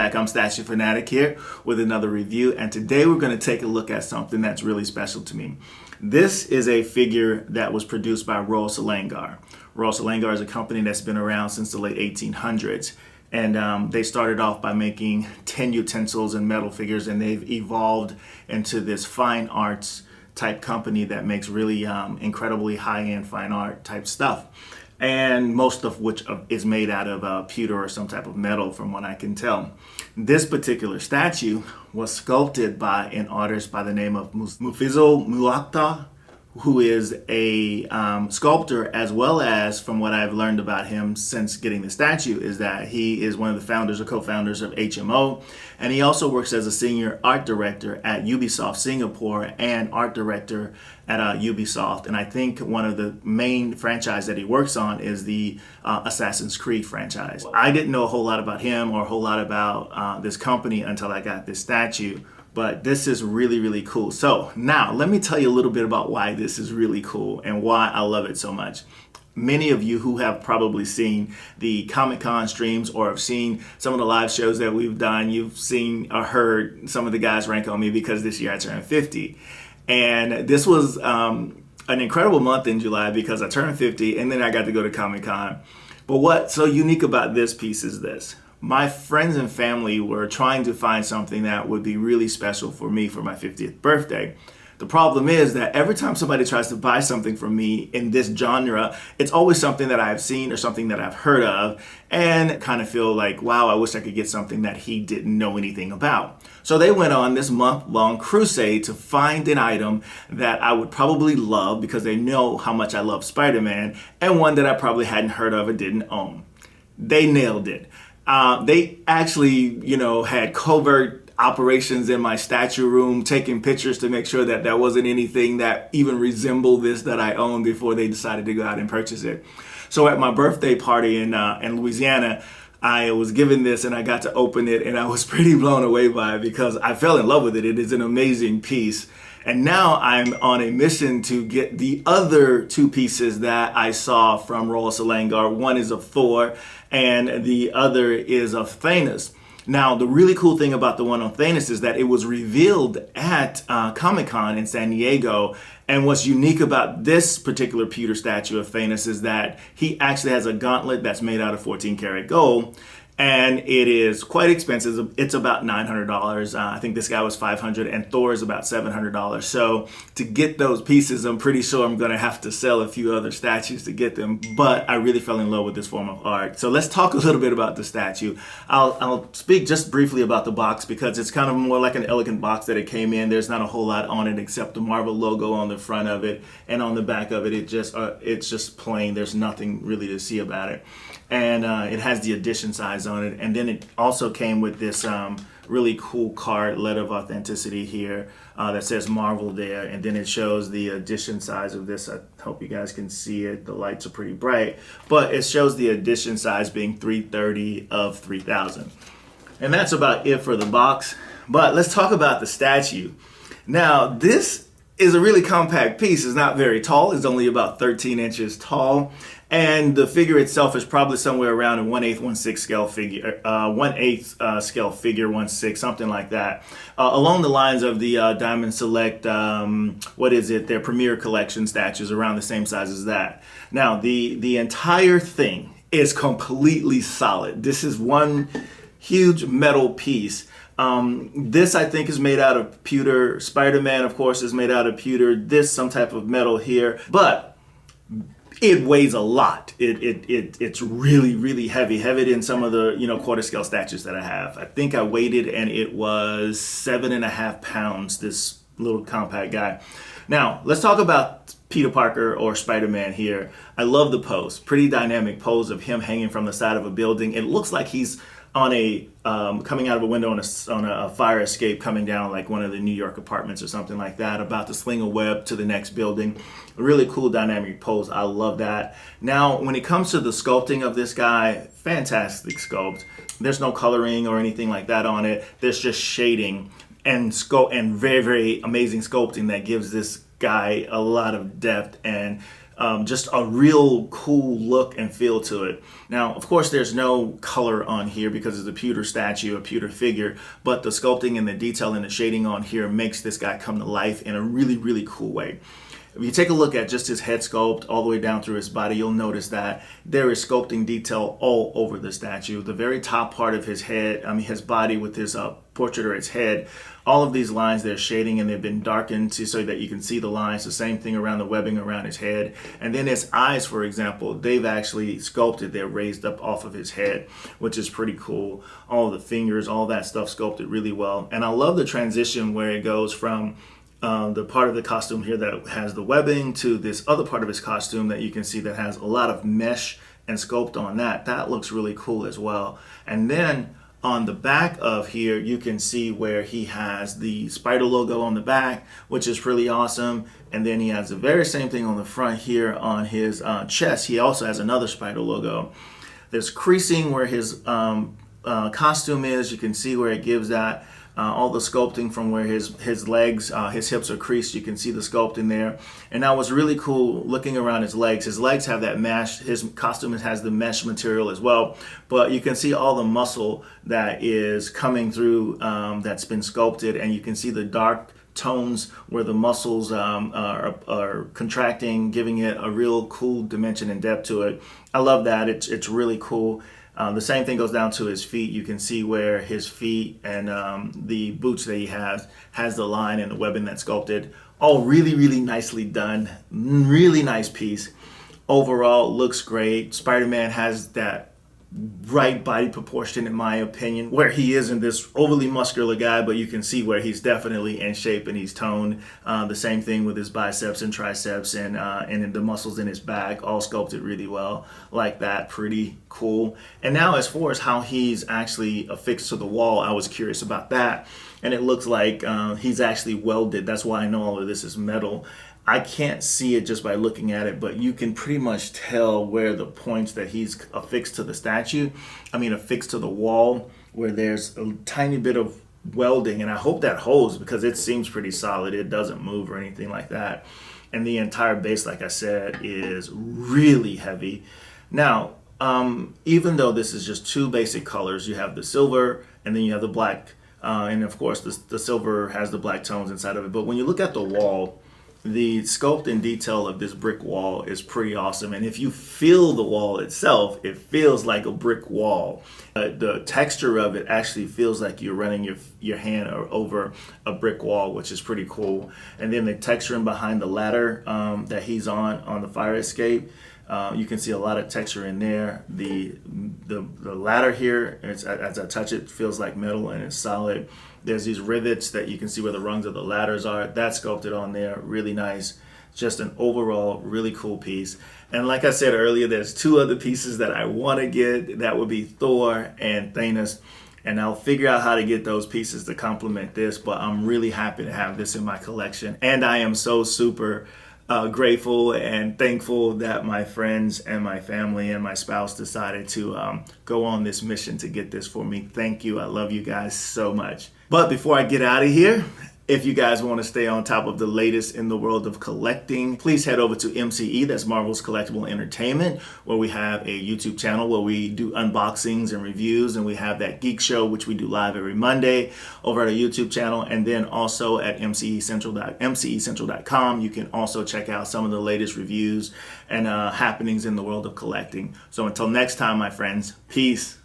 back. I'm Statue Fanatic here with another review, and today we're going to take a look at something that's really special to me. This is a figure that was produced by Royal Selangor. Royal Selangor is a company that's been around since the late 1800s, and they started off by making tin utensils and metal figures, and they've evolved into this fine arts type company that makes really incredibly high-end fine art type stuff, and most of which is made out of pewter or some type of metal from what I can tell. This particular statue was sculpted by an artist by the name of Mufizal Mokhtar, who is a sculptor, as well as, from what I've learned about him since getting the statue, is that he is one of the founders or co-founders of HMO, and he also works as a senior art director at Ubisoft Singapore and art director at Ubisoft. And I think one of the main franchise that he works on is the Assassin's Creed franchise. I didn't know a whole lot about him or a whole lot about this company until I got this statue. But this is really, really cool. So now let me tell you a little bit about why this is really cool and why I love it so much. Many of you who have probably seen the Comic-Con streams or have seen some of the live shows that we've done, you've seen or heard some of the guys rank on me because this year I turned 50. And this was an incredible month in July because I turned 50 and then I got to go to Comic-Con. But what's so unique about this piece is this. My friends and family were trying to find something that would be really special for me for my 50th birthday. The problem is that every time somebody tries to buy something from me in this genre, it's always something that I've seen or something that I've heard of and kind of feel like, wow, I wish I could get something that he didn't know anything about. So they went on this month-long crusade to find an item that I would probably love because they know how much I love Spider-Man, and one that I probably hadn't heard of or didn't own. They nailed it. They actually, had covert operations in my statue room, taking pictures to make sure that there wasn't anything that even resembled this that I owned before they decided to go out and purchase it. So at my birthday party in Louisiana, I was given this and I got to open it, and I was pretty blown away by it because I fell in love with it. It is an amazing piece. And now I'm on a mission to get the other two pieces that I saw from Royal Selangor. One is of Thor and the other is of Thanos. Now, the really cool thing about the one on Thanos is that it was revealed at Comic-Con in San Diego. And what's unique about this particular pewter statue of Thanos is that he actually has a gauntlet that's made out of 14 karat gold. And it is quite expensive. It's about $900. I think this guy was $500 and Thor is about $700. So to get those pieces, I'm pretty sure I'm going to have to sell a few other statues to get them. But I really fell in love with this form of art. So let's talk a little bit about the statue. I'll speak just briefly about the box because it's kind of more like an elegant box that it came in. There's not a whole lot on it except the Marvel logo on the front of it, and on the back of it, it's just plain. There's nothing really to see about it. And it has the edition size on it, and then it also came with this really cool card, letter of authenticity here that says Marvel there, and then it shows the edition size of this. I hope you guys can see it. The lights are pretty bright, but it shows the edition size being 330 of 3000. And that's about it for the box. But let's talk about the statue. Now, this is a really compact piece. It's not very tall. It's only about 13 inches tall. And the figure itself is probably somewhere around a 1/8, 1/6 scale figure, 1/8 scale figure, 1/6, something like that. Along the lines of the Diamond Select, their Premier Collection statues, around the same size as that. Now, the entire thing is completely solid. This is one huge metal piece. This, I think, is made out of pewter. Spider-Man, of course, is made out of pewter. This, some type of metal here. But it weighs a lot. It's really, really heavy than some of the quarter scale statues that I have. I think I weighed it and it was 7.5 pounds, this little compact guy. Now, let's talk about Peter Parker or Spider-Man here. I love the pose. Pretty dynamic pose of him hanging from the side of a building. It looks like he's on a coming out of a window on a fire escape, coming down like one of the New York apartments or something like that, about to sling a web to the next building. A really cool dynamic pose. I love that. Now, when it comes to the sculpting of this guy, fantastic sculpt. There's no coloring or anything like that on it. There's just shading and very, very amazing sculpting that gives this guy a lot of depth and just a real cool look and feel to it. Now, of course, there's no color on here because it's a pewter statue, a pewter figure, but the sculpting and the detail and the shading on here makes this guy come to life in a really, really cool way. If you take a look at just his head sculpt all the way down through his body, you'll notice that there is sculpting detail all over the statue. The very top part of his head, his body with his portrait or his head, all of these lines, they're shading and they've been darkened so that you can see the lines. The same thing around the webbing around his head. And then his eyes, for example, they've actually sculpted. They're raised up off of his head, which is pretty cool. All the fingers, all that stuff sculpted really well. And I love the transition where it goes from the part of the costume here that has the webbing to this other part of his costume that you can see that has a lot of mesh and sculpt on that. That looks really cool as well. And then on the back of here, you can see where he has the spider logo on the back, which is really awesome. And then he has the very same thing on the front here on his chest. He also has another spider logo. There's creasing where his costume is. You can see where it gives that. All the sculpting from where his legs, his hips are creased. You can see the sculpting there. And that was really cool looking around his legs. His legs have that mesh. His costume has the mesh material as well. But you can see all the muscle that is coming through that's been sculpted. And you can see the dark tones where the muscles are contracting, giving it a real cool dimension and depth to it. I love that. It's really cool. The same thing goes down to his feet. You can see where his feet and the boots that he has the line and the webbing that's sculpted. All really, really nicely done. Really nice piece. Overall, looks great. Spider-Man has that right body proportion, in my opinion, where he isn't this overly muscular guy, but you can see where he's definitely in shape and he's toned. The same thing with his biceps and triceps and the muscles in his back, all sculpted really well like that. Pretty cool. And now as far as how he's actually affixed to the wall, I was curious about that. And it looks like he's actually welded. That's why I know all of this is metal. I can't see it just by looking at it, but you can pretty much tell where the points that he's affixed to the statue, affixed to the wall, where there's a tiny bit of welding, and I hope that holds because it seems pretty solid. It doesn't move or anything like that. And the entire base, like I said, is really heavy. Now, even though this is just two basic colors, you have the silver and then you have the black, and of course the silver has the black tones inside of it. But when you look at the wall, the sculpt and detail of this brick wall is pretty awesome. And if you feel the wall itself, it feels like a brick wall. The texture of it actually feels like you're running your hand over a brick wall, which is pretty cool. And then the texturing behind the ladder that he's on the fire escape, you can see a lot of texture in there. The ladder here, as I touch it, feels like metal and it's solid. There's these rivets that you can see where the rungs of the ladders are. That's sculpted on there, really nice. Just an overall really cool piece. And like I said earlier, there's two other pieces that I want to get. That would be Thor and Thanos. And I'll figure out how to get those pieces to complement this, but I'm really happy to have this in my collection. And I am so super grateful and thankful that my friends and my family and my spouse decided to go on this mission to get this for me. Thank you. I love you guys so much. But before I get out of here, if you guys want to stay on top of the latest in the world of collecting, please head over to MCE, that's Marvel's Collectible Entertainment, where we have a YouTube channel where we do unboxings and reviews, and we have that Geek Show, which we do live every Monday over at our YouTube channel, and then also at mcecentral.com. You can also check out some of the latest reviews and happenings in the world of collecting. So until next time, my friends, peace.